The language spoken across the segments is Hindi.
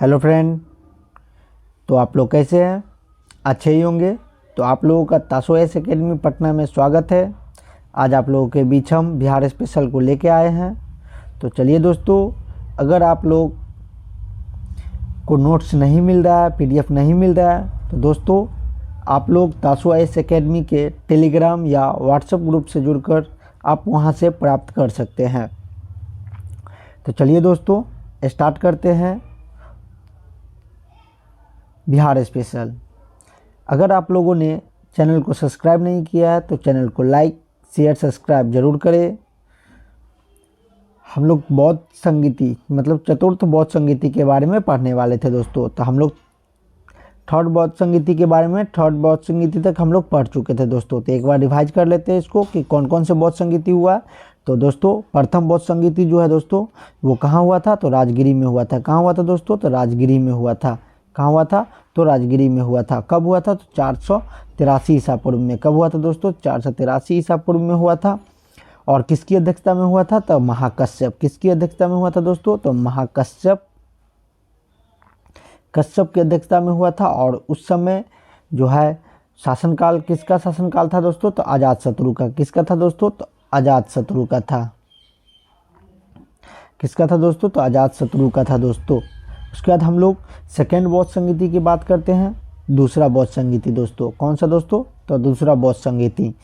Hello friend. तो आप लोग कैसे हैं? अच्छे ही होंगे। तो आप लोगों का तासो एस एकेडमी पटना में स्वागत है। आज आप लोगों के बीच हम बिहार स्पेशल को लेके आए हैं। तो चलिए दोस्तों, अगर आप लोग को नोट्स नहीं मिल रहा है, पीडीएफ नहीं मिल रहा है, तो दोस्तों आप लोग तासो एस एकेडमी के टेलीग्राम या व्हाट्सएप ग्रुप से जुड़कर आप वहां से प्राप्त कर सकते हैं। तो चलिए दोस्तों, स्टार्ट करते हैं बिहार स्पेशल। अगर आप लोगों ने चैनल को सब्सक्राइब नहीं किया है तो चैनल को लाइक शेयर सब्सक्राइब जरूर करें। हम लोग बौद्ध संगीति मतलब चतुर्थ बौद्ध संगीति के बारे में पढ़ने वाले थे दोस्तों। तो हम लोग थर्ड बौद्ध संगीति के बारे में थर्ड बौद्ध संगीति तक हम लोग पढ़ चुके थे दोस्तों। तो एक बार रिवाइज कर लेते हैं इसको कि कौन कौन से बौद्ध संगीति हुआ। तो दोस्तों प्रथम बौद्ध संगीति जो है दोस्तों वो कहाँ हुआ था? तो राजगिरी में हुआ था। कहाँ हुआ था दोस्तों? तो राजगिरी में हुआ था। कहाँ हुआ था? तो राजगिरी में हुआ था। कब हुआ था? तो 483 ईसा पूर्व में। कब हुआ था दोस्तों? 483 ईसा पूर्व में हुआ था। और किसकी अध्यक्षता में हुआ था? तो महाकश्यप। किसकी अध्यक्षता में हुआ था दोस्तों? तो महाकश्यप की अध्यक्षता में हुआ था। और उस समय जो है शासनकाल किसका शासनकाल था दोस्तों? तो अजातशत्रु का। किसका था दोस्तों? तो अजातशत्रु का था। किसका था दोस्तों? तो अजातशत्रु का था दोस्तों। उसके बाद हम लोग सेकेंड बौद्ध संगीति की बात करते हैं। दूसरा बौद्ध संगीति दोस्तों कौन सा दोस्तों? तो दूसरा बौद्ध संगीति।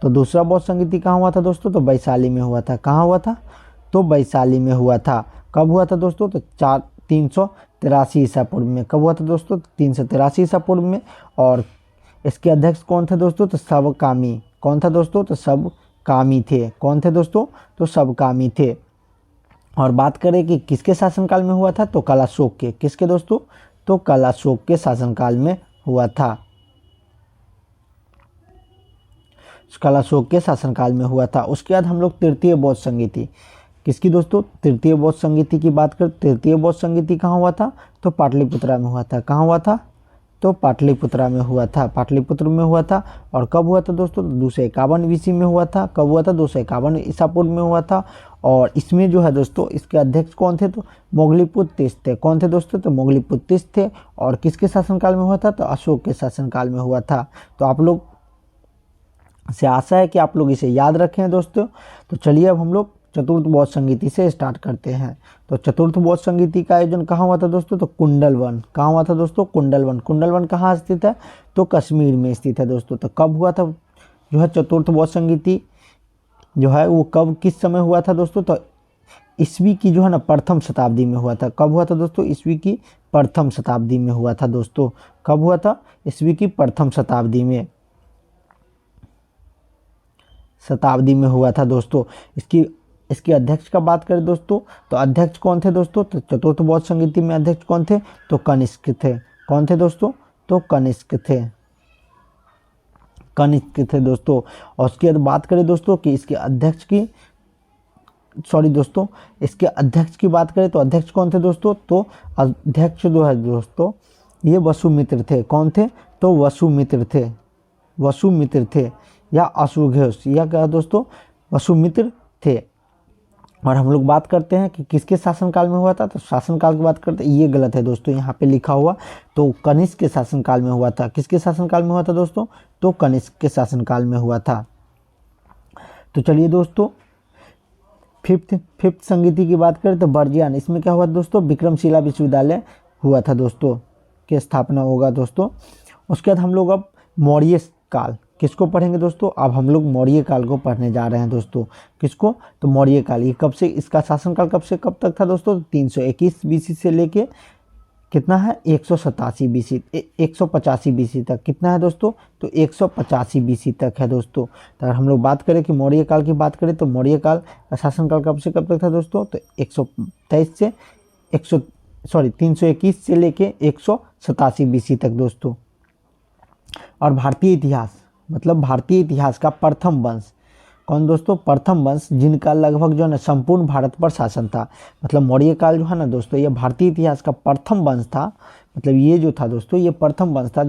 तो दूसरा बौद्ध संगीति कहाँ हुआ था दोस्तों? तो वैशाली में हुआ था। कहाँ हुआ था? तो वैशाली में हुआ था। कब हुआ था दोस्तों? तो 383 ईसा पूर्व में। कब हुआ था दोस्तों? 383 ईसा पूर्व में। और इसके अध्यक्ष कौन थे दोस्तों? तो सबकामी। कौन था दोस्तों? तो सबकामी थे। कौन थे दोस्तों? तो सबकामी थे। और बात करें कि किसके शासनकाल में हुआ था? तो कलाशोक के। किसके दोस्तों? तो कलाशोक के शासनकाल में हुआ था। कलाशोक के शासनकाल में हुआ था। उसके बाद हम लोग तृतीय बौद्ध संगीति किसकी दोस्तों? तृतीय बौद्ध संगीति की बात कर। तृतीय बौद्ध संगीति कहाँ हुआ था? तो पाटलिपुत्रा में हुआ था। कहाँ हुआ था? तो पाटलिपुत्रा में हुआ था। पाटलिपुत्र में हुआ था। और कब हुआ था दोस्तों? 251 BC में हुआ था। कब हुआ था? 251 ईसा पूर्व में हुआ था। और इसमें जो है दोस्तों इसके अध्यक्ष कौन थे? तो मोगलीपुत्र तीस थे। कौन थे दोस्तों? तो मोगलीपुत्र तीस थे। और किसके शासनकाल में हुआ था? तो अशोक के शासनकाल में हुआ था। तो आप लोग से आशा है कि आप लोग इसे याद रखें दोस्तों। तो चलिए अब हम लोग चतुर्थ बौद्ध संगीति से स्टार्ट करते हैं। तो चतुर्थ बौद्ध संगीति का आयोजन कहाँ हुआ था दोस्तों? तो कुंडलवन। कहाँ हुआ था दोस्तों? कुंडलवन। कुंडलवन कहाँ स्थित है? तो कश्मीर में स्थित है दोस्तों। तो कब हुआ था जो है चतुर्थ बौद्ध संगीति जो है वो कब किस समय हुआ था दोस्तों? तो ईस्वी की जो है ना प्रथम शताब्दी में हुआ था। कब हुआ था दोस्तों? ईस्वी की प्रथम शताब्दी में हुआ था दोस्तों। कब हुआ था? ईस्वी की प्रथम शताब्दी में हुआ था दोस्तों। इसकी अध्यक्ष का बात करें दोस्तों तो अध्यक्ष कौन थे दोस्तों? तो चतुर्थ बौद्ध संगीति में अध्यक्ष कौन थे? तो कनिष्क थे। कौन थे दोस्तों? तो कनिष्क थे। कनिष्क थे दोस्तों। और उसके बाद बात करें दोस्तों कि इसके अध्यक्ष की बात करें तो अध्यक्ष कौन थे दोस्तों? तो अध्यक्ष जो है दोस्तों ये वसुमित्र थे। कौन थे? तो वसुमित्र थे या असुघोष या क्या दोस्तों? वसुमित्र थे। और हम लोग बात करते हैं कि किसके शासनकाल में हुआ था। तो शासनकाल की बात करते हैं, ये गलत है दोस्तों यहाँ पे लिखा हुआ। तो कनिष्क के शासनकाल में हुआ था। किसके शासनकाल में हुआ था दोस्तों? तो कनिष्क के शासनकाल में हुआ था। तो चलिए दोस्तों फिफ्थ संगीति की बात करें तो बर्जियान। इसमें क्या हुआ दोस्तों? विक्रमशिला विश्वविद्यालय हुआ था दोस्तों की स्थापना होगा दोस्तों। उसके बाद हम लोग अब मौर्य काल किसको पढ़ेंगे दोस्तों? अब हम लोग मौर्य काल को पढ़ने जा रहे हैं दोस्तों। किसको? तो मौर्य काल। ये कब से इसका शासनकाल कब से कब तक था दोस्तों? 321 BC से लेके कितना है? 185 BC तक। कितना है दोस्तों? तो 185 BC तक है दोस्तों। तो अगर हम लोग बात करें कि मौर्य काल की बात करें तो मौर्य काल का शासनकाल कब से कब तक था दोस्तों? तो 321 से लेके 187 BC तक दोस्तों। और भारतीय इतिहास का प्रथम वंश कौन दोस्तों? प्रथम वंश जिनका लगभग जो है ना संपूर्ण भारत पर शासन था। मतलब मौर्य काल जो है ना दोस्तों ये भारतीय इतिहास का प्रथम वंश था। मतलब ये जो था दोस्तों ये प्रथम वंश था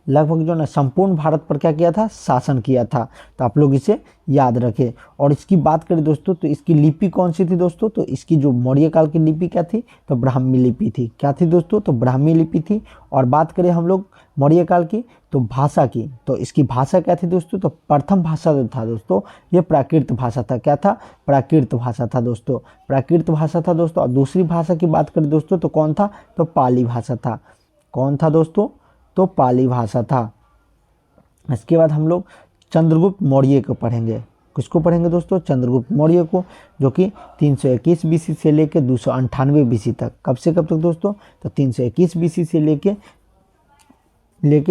लगभग जो है ना संपूर्ण भारत पर क्या किया था, शासन किया था। तो आप लोग इसे याद रखें। और इसकी बात करें दोस्तों तो इसकी लिपि कौन सी थी दोस्तों, तो इसकी जो मौर्य काल की लिपि क्या थी, तो ब्राह्मी लिपि थी। क्या थी दोस्तों, तो ब्राह्मी लिपि थी। और बात करें हम लोग मौर्य काल की तो भाषा की, तो इसकी भाषा क्या थी दोस्तों, तो प्रथम भाषा जो था दोस्तों ये प्राकृत भाषा था। क्या था, प्राकृत भाषा था दोस्तों, प्राकृत भाषा था दोस्तों। और दूसरी भाषा की बात करें दोस्तों तो कौन था, तो पाली भाषा था। कौन था दोस्तों, तो पाली भाषा था। इसके बाद हम लोग चंद्रगुप्त मौर्य को पढ़ेंगे। किसको पढ़ेंगे दोस्तों, चंद्रगुप्त मौर्य को, जो कि 321 बीसी से लेकर 298 बीसी तक। कब से कब तक दोस्तों, तो 321 बीसी से लेके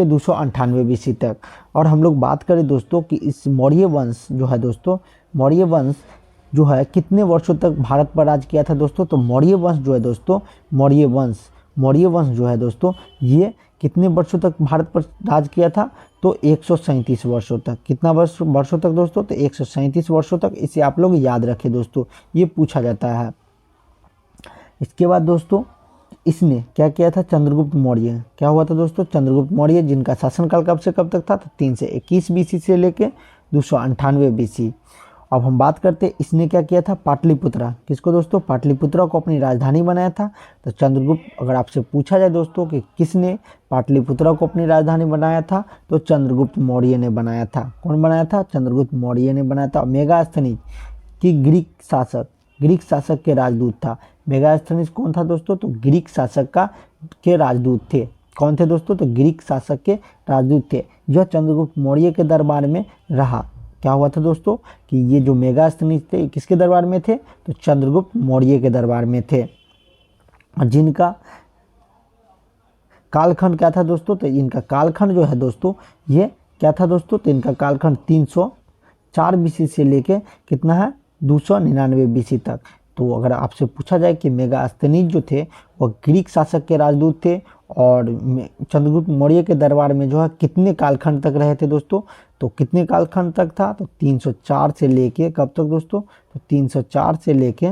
298 बीसी तक। और हम लोग बात करें दोस्तों कि इस मौर्य वंश जो है दोस्तों, मौर्य वंश जो है कितने वर्षों तक भारत पर राज किया था दोस्तों, तो मौर्य वंश जो है दोस्तों, मौर्य वंश जो है दोस्तों ये कितने वर्षों तक भारत पर राज किया था, तो 137 वर्षों तक। कितना वर्षों तक दोस्तों, तो 137 वर्षों तक। इसे आप लोग याद रखें दोस्तों, ये पूछा जाता है। इसके बाद दोस्तों इसने क्या किया था, चंद्रगुप्त मौर्य, क्या हुआ था दोस्तों, चंद्रगुप्त मौर्य जिनका शासनकाल कब से कब तक था, तो 321 बीसी से लेके 298 बीसी। अब हम बात करते इसने क्या किया था, पाटलिपुत्रा, किसको दोस्तों, पाटलिपुत्रा को अपनी राजधानी बनाया था। तो चंद्रगुप्त, अगर आपसे पूछा जाए दोस्तों कि किसने पाटलिपुत्रा को अपनी राजधानी बनाया था, तो चंद्रगुप्त मौर्य ने बनाया था। कौन बनाया था, चंद्रगुप्त मौर्य ने बनाया था। मेगास्थनीज की ग्रीक शासक के राजदूत था। मेगास्थनीज कौन था दोस्तों, तो ग्रीक शासक के राजदूत थे। कौन थे दोस्तों, तो ग्रीक शासक के राजदूत थे, जो चंद्रगुप्त मौर्य के दरबार में रहा। क्या हुआ था दोस्तों कि ये जो मेगास्थनीज थे किसके दरबार में थे, तो चंद्रगुप्त मौर्य के दरबार में थे। और जिनका कालखंड क्या था दोस्तों, तो इनका कालखंड जो है दोस्तों ये क्या था दोस्तों, तो इनका कालखंड 304 बीसी से लेके कितना है, 299 बीसी तक। तो अगर आपसे पूछा जाए कि मेगास्थनीज जो थे वह ग्रीक शासक के राजदूत थे और चंद्रगुप्त मौर्य के दरबार में जो है कितने कालखंड तक रहे थे दोस्तों, तो कितने कालखंड तक था, तो 304 से लेके कब तक दोस्तों, तो 304 से लेके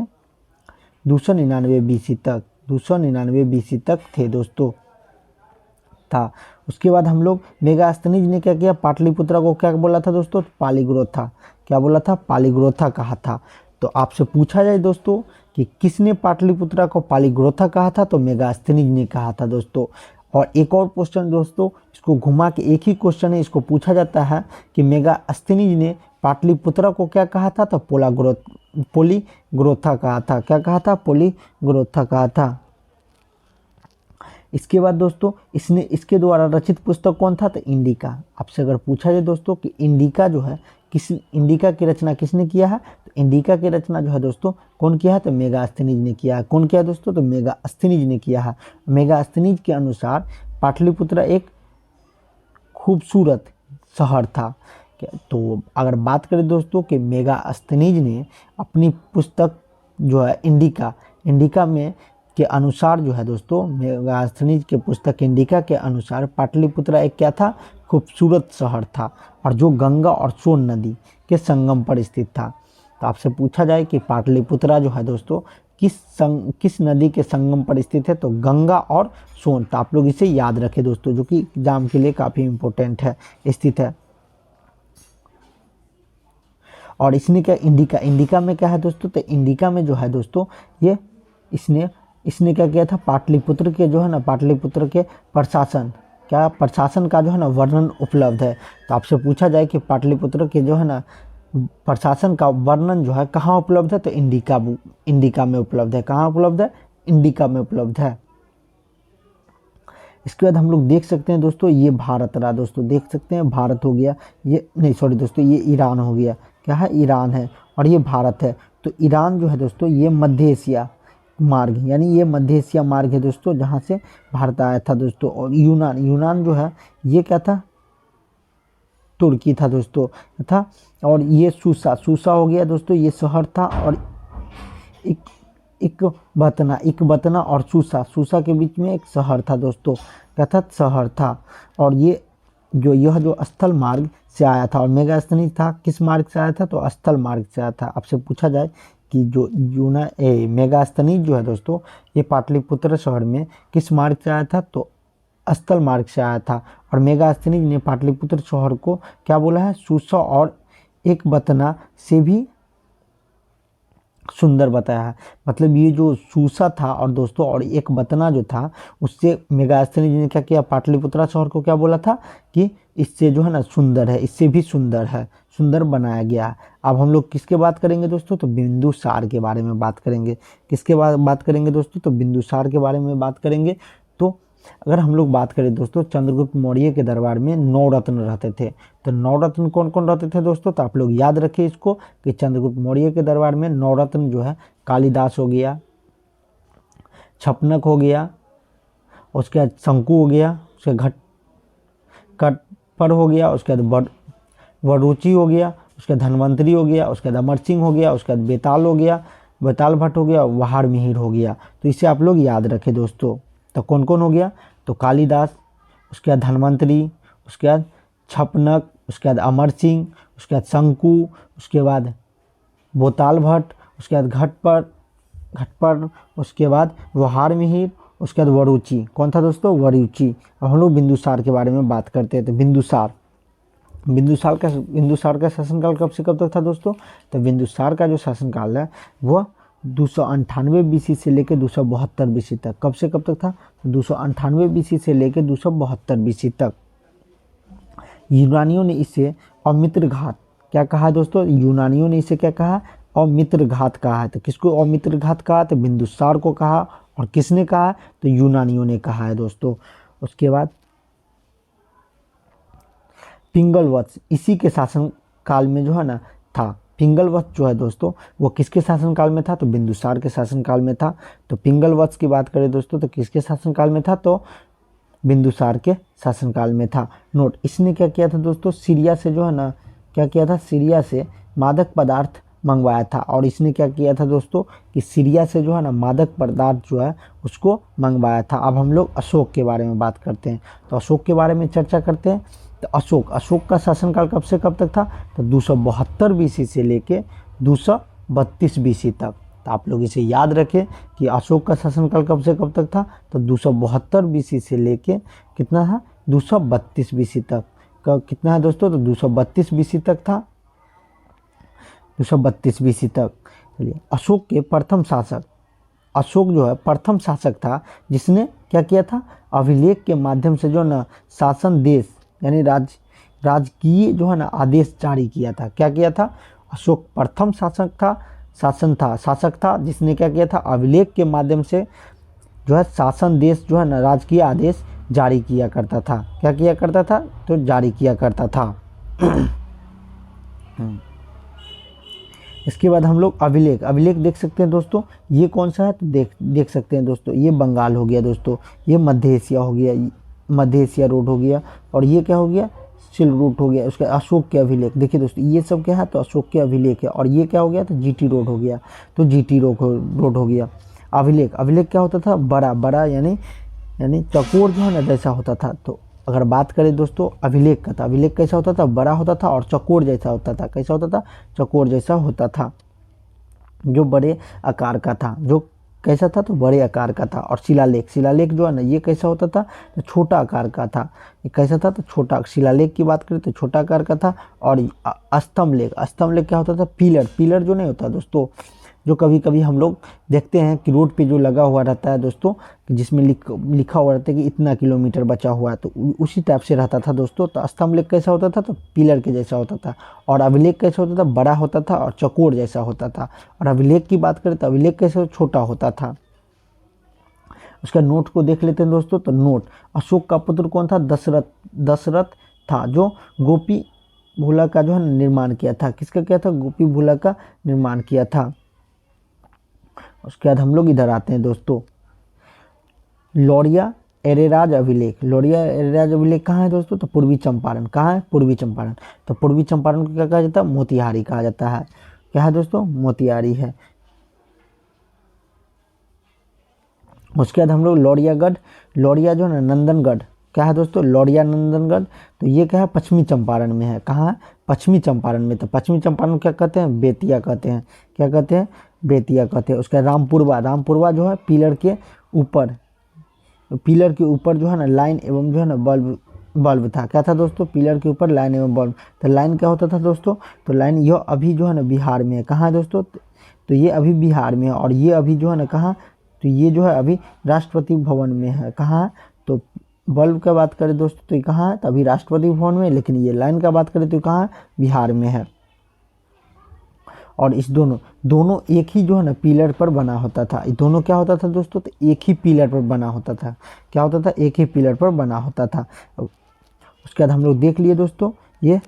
299 बीसी तक, 299 बीसी तक थे दोस्तों था। उसके बाद हम लोग मेगास्थनीज ने क्या किया, पाटलिपुत्रा को क्या बोला था दोस्तों, पालीग्रोथा। क्या बोला था, पालीग्रोथा कहा था। तो आपसे पूछा जाए दोस्तों कि किसने पाटलिपुत्रा को पालीग्रोथा कहा था, तो मेगास्थनीज ने कहा था दोस्तों। और एक और क्वेश्चन दोस्तों, इसको घुमा के एक ही क्वेश्चन है, इसको पूछा जाता है कि मेगास्थनीज ने पाटलिपुत्रा को क्या कहा था, तो पोलीग्रोथा कहा था। क्या कहा था, पोलीग्रोथा कहा था। इसके बाद दोस्तों इसने इसके द्वारा रचित पुस्तक कौन था, तो इंडिका। आपसे अगर पूछा जाए दोस्तों कि इंडिका जो है इंडिका की रचना किसने किया है, तो इंडिका की रचना जो है दोस्तों कौन किया है, तो मेगास्थनीज ने किया है। कौन किया दोस्तों, तो मेगास्थनीज ने किया है। मेगास्थनीज के अनुसार पाटलिपुत्रा एक खूबसूरत शहर था। तो अगर बात करें दोस्तों कि मेगास्थनीज ने अपनी पुस्तक जो है इंडिका में के अनुसार जो है दोस्तों, मेगास्थनीज के पुस्तक इंडिका के अनुसार पाटलिपुत्रा एक क्या था, खूबसूरत शहर था और जो गंगा और सोन नदी के संगम पर स्थित था। तो आपसे पूछा जाए कि पाटलिपुत्रा जो है दोस्तों किस नदी के संगम पर स्थित है, तो गंगा और सोन। तो आप लोग इसे याद रखें दोस्तों, जो कि एग्जाम के लिए काफ़ी इम्पोर्टेंट है, स्थित है। और इसने क्या, इंडिका में क्या है दोस्तों, तो इंडिका में जो है दोस्तों ये इसने क्या किया था, पाटलिपुत्र के जो है ना, पाटलिपुत्र के प्रशासन का जो है ना वर्णन उपलब्ध है। तो आपसे पूछा जाए कि पाटलिपुत्र के जो है ना प्रशासन का वर्णन जो है कहाँ उपलब्ध है, तो इंडिका में उपलब्ध है। कहाँ उपलब्ध है, इंडिका में उपलब्ध है। इसके बाद हम लोग देख सकते हैं दोस्तों, ये भारत रहा दोस्तों, देख सकते हैं भारत हो गया, ये नहीं सॉरी दोस्तों, ये ईरान हो गया। क्या है, ईरान है और ये भारत है। तो ईरान जो है दोस्तों ये मध्य एशिया मार्ग, यानी ये मध्य एशिया मार्ग है दोस्तों, जहाँ से भारत आया था दोस्तों। और यूनान जो है ये क्या था, तुर्की था दोस्तों था। और ये सूसा हो गया दोस्तों, ये शहर था। और एक बतना और सूसा के बीच में एक शहर था दोस्तों, क्या था, शहर था। और यह जो स्थल मार्ग से आया था। और मेगास्थनीज था किस मार्ग से आया था, तो स्थल मार्ग से आया था। आपसे पूछा जाए कि जो मेगास्थनीज जो है दोस्तों ये पाटलिपुत्र शहर में किस मार्ग से आया था, तो स्थल मार्ग से आया था। और मेगास्थनीज ने पाटलिपुत्र शहर को क्या बोला है, सुसा और एक बतना से भी सुंदर बताया है। मतलब ये जो सूसा था और दोस्तों और एक बतना जो था, उससे मेगास्थनीज ने क्या किया, पाटलिपुत्रा शहर को क्या बोला था कि इससे जो है ना सुंदर है, इससे भी सुंदर है, सुंदर बनाया गया है। अब हम लोग किसके बात करेंगे दोस्तों, तो बिंदुसार के बारे में बात करेंगे। किसके बात करेंगे दोस्तों, तो बिंदुसार के बारे में बात करेंगे। तो अगर हम लोग बात करें दोस्तों, चंद्रगुप्त मौर्य के दरबार में 9 रत्न रहते थे। तो 9 रत्न कौन कौन रहते थे दोस्तों, तो आप लोग याद रखिए इसको कि चंद्रगुप्त मौर्य के दरबार में 9 रत्न जो है, कालिदास हो गया, छपनक हो गया, उसके बाद शंकु हो गया, उसके घटपर हो गया, उसके बाद वरुचि हो गया, उसके बाद धन्वंतरी हो गया, उसके बाद अमर सिंह हो गया, उसके बाद बेताल हो गया, बेताल भट्ट हो गया, वहार मिहिर हो गया। तो इसे आप लोग याद रखें दोस्तों। तो कौन कौन हो गया, तो कालिदास, उसके बाद धन्वंतरी, उसके बाद छपनक, उसके बाद अमर सिंह, उसके बाद शंकु, उसके बाद बेताल भट्ट, उसके बाद घटपर, उसके बाद वहार मिहिर, उसके बाद वरुचि। कौन था दोस्तों, वरुचि। अब हम लोग बिंदुसार के बारे में बात करते हैं। तो बिंदुसार का शासनकाल कब से कब तक था दोस्तों, तो बिंदुसार का जो शासनकाल है वह 298 बीसी से लेकर 272 बीसी तक। कब से कब तक था, तो 298 बीसी से लेकर 272 बीसी तक। यूनानियों ने इसे अमित्र घात क्या कहा है दोस्तों, यूनानियों ने इसे क्या कहा, अमित्र घात कहा है। तो किसको अमित्र घात कहा, तो बिंदुसार को कहा। और किसने कहा, तो यूनानियों ने कहा है दोस्तों। उसके बाद पिंगल वत्स इसी के शासन काल में जो है ना था। पिंगल वत्स जो है दोस्तों वो किसके शासनकाल में था, तो बिंदुसार के शासनकाल में था। तो पिंगल वत्स की बात करें दोस्तों तो किसके शासनकाल में था, तो बिंदुसार के शासनकाल में था। नोट, इसने क्या किया था दोस्तों, सीरिया से जो है ना क्या किया था, सीरिया से मादक पदार्थ मंगवाया था। और इसने क्या किया था दोस्तों कि सीरिया से जो है ना मादक पदार्थ जो है उसको मंगवाया था। अब हम लोग अशोक के बारे में बात करते हैं। तो अशोक के बारे में चर्चा करते हैं। तो अशोक का शासनकाल कब से कब तक था, तो 272 बीसी से लेके 232 बीसी तक। तो आप लोग इसे याद रखें कि अशोक का शासनकाल कब से कब तक था, तो 272 बीसी से लेके कितना था, 232 बीसी तक। कितना है दोस्तों, तो 232 बीसी तक था, 232 बीसी तक। चलिए, अशोक के प्रथम शासक, अशोक जो है प्रथम शासक था जिसने क्या किया था, अभिलेख के माध्यम से जो ना शासन देश यानी राजकीय जो है ना आदेश जारी किया था। क्या किया था, अशोक प्रथम शासक था जिसने क्या किया था, अभिलेख के माध्यम से जो है शासन देश जो है ना राजकीय आदेश जारी किया करता था। क्या किया करता था, तो जारी किया करता था। इसके बाद हम लोग अभिलेख देख सकते हैं दोस्तों। ये कौन सा है, तो देख सकते हैं दोस्तों, ये बंगाल हो गया दोस्तों, ये मध्य एशिया हो गया, मध्य एशिया रोड हो गया, और ये क्या हो गया, सिल्क रूट हो गया। उसका अशोक के अभिलेख देखिए दोस्तों, ये सब क्या है, तो अशोक के अभिलेख है। और ये क्या हो गया, तो जीटी रोड हो गया, तो जीटी रोड हो गया। अभिलेख क्या होता था, बड़ा यानी चकोर जो है ना जैसा होता था। तो अगर बात करें दोस्तों अभिलेख का, तो अभिलेख कैसा होता था, बड़ा होता था और चकोर जैसा होता था। कैसा होता था, चकोर जैसा होता था, जो बड़े आकार का था। जो कैसा था, तो बड़े आकार का था। और शिलालेख जो है ना ये कैसा होता था, तो छोटा आकार का था। ये कैसा था, तो छोटा। शिलालेख की बात करें तो छोटा आकार का था। और स्तंभलेख क्या होता था, पिलर जो नहीं होता दोस्तों, जो कभी कभी हम लोग देखते हैं कि रोड पे जो लगा हुआ रहता है दोस्तों, जिसमें लिखा हुआ रहता है कि इतना किलोमीटर बचा हुआ है, तो उसी टाइप से रहता था दोस्तों। तो स्तंभलेख कैसा होता था, तो पिलर के जैसा होता था। और अभिलेख कैसा होता था, बड़ा होता था और चकोर जैसा होता था। और अभिलेख की बात करें तो अभिलेख कैसे, छोटा होता था। उसका नोट को देख लेते हैं दोस्तों। तो नोट, अशोक का पुत्र कौन था, दशरथ था, जो गोपी भूला का जो है निर्माण किया था। किसका किया था, गोपी भूला का निर्माण किया था। उसके बाद हम लोग इधर आते हैं दोस्तों, लौरिया एरेराज अभिलेख कहाँ है दोस्तों, तो पूर्वी चंपारण। कहाँ है, पूर्वी चंपारण। तो पूर्वी चंपारण को क्या कहा जाता है, मोतिहारी कहा जाता है। क्या है दोस्तों, मोतिहारी है। उसके बाद हम लोग लौरिया जो है नंदनगढ़। क्या है दोस्तों, लौरिया नंदनगढ़। तो ये क्या है, पश्चिमी चंपारण में है। कहाँ है, पश्चिमी चंपारण में। तो पश्चिमी चंपारण क्या कहते हैं, बेतिया कहते हैं। क्या कहते हैं, बेतिया कहते हैं। उसका रामपुरवा जो है पिलर के ऊपर, तो पिलर के ऊपर जो है ना लाइन एवं जो है ना बल्ब था। क्या था दोस्तों? पिलर के ऊपर लाइन एवं बल्ब। तो लाइन क्या होता था दोस्तों? तो लाइन यह अभी जो है ना बिहार में है। कहाँ है दोस्तों? तो ये अभी बिहार में है, और ये अभी जो है ना कहाँ? तो ये जो है अभी राष्ट्रपति भवन में है। कहाँ है? तो बल्ब का बात करें दोस्तों तो ये कहाँ है? तो अभी राष्ट्रपति भवन में, लेकिन ये लाइन का बात करें तो कहाँ है? बिहार में है। और इस दोनों एक ही जो है ना पिलर पर बना होता था। ये दोनों क्या होता था दोस्तों? तो एक ही पिलर पर बना होता था। क्या होता था? एक ही पिलर पर बना होता था। उसके बाद हम लोग देख लिए दोस्तों ये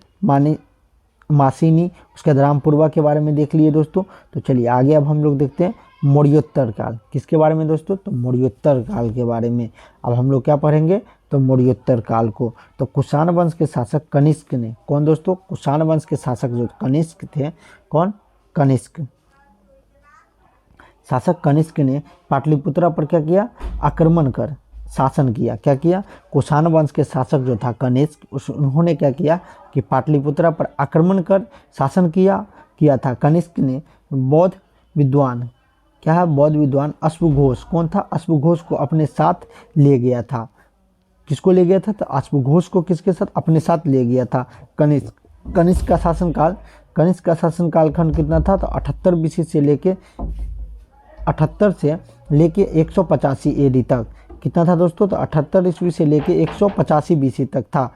मासिनी, उसके बाद रामपुरवा के बारे में देख लिए दोस्तों। तो चलिए आगे अब हम लोग देखते हैं मौर्योत्तर काल। किसके बारे में दोस्तों? तो मौर्योत्तर काल के बारे में अब हम लोग क्या पढ़ेंगे? तो मौर्योत्तर काल को। तो कुषाण वंश के शासक कनिष्क ने, कौन दोस्तों? कुषाण वंश के शासक जो कनिष्क थे, कौन? कनिष्क। शासक कनिष्क ने पाटलिपुत्रा पर क्या किया? आक्रमण कर शासन किया। क्या किया? कुषाण वंश के शासक जो था कनिष्क, उन्होंने क्या किया कि पाटलिपुत्रा पर आक्रमण कर शासन किया था। कनिष्क ने बौद्ध विद्वान, क्या है? बौद्ध विद्वान अश्वघोष, कौन था? अश्वघोष को अपने साथ ले गया था। किसको ले गया था? तो अश्वघोष को किसके साथ? अपने साथ ले गया था कनिष्क। कनिष्क का शासन कालखंड कितना था? तो 78 बीसी से लेके 185 एडी तक। कितना था दोस्तों? तो 78 ईस्वी से लेके 185 बीसी तक था।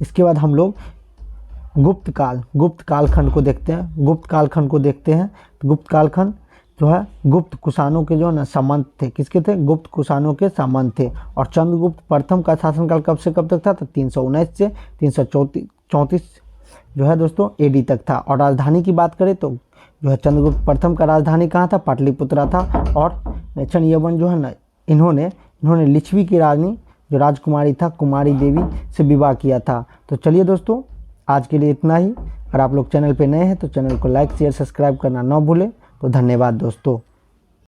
इसके बाद हम लोग गुप्त कालखंड को देखते हैं। तो गुप्त कालखंड जो है गुप्त कुषाणों के जो है ना सामंत थे। किसके थे? गुप्त कुषाणों के सामंत थे। और चंद्रगुप्त प्रथम का शासनकाल कब से कब तक था? तो 319 से 334 जो है दोस्तों एडी तक था। और राजधानी की बात करें तो जो है चंद्रगुप्त प्रथम का राजधानी कहाँ था? पाटलिपुत्रा था। और नेचन यवन जो है ना इन्होंने लिच्छवी की रानी जो राजकुमारी था कुमारी देवी से विवाह किया था। तो चलिए दोस्तों आज के लिए इतना ही। अगर आप लोग चैनल पे नए हैं तो चैनल को लाइक शेयर सब्सक्राइब करना ना भूलें। तो धन्यवाद दोस्तों।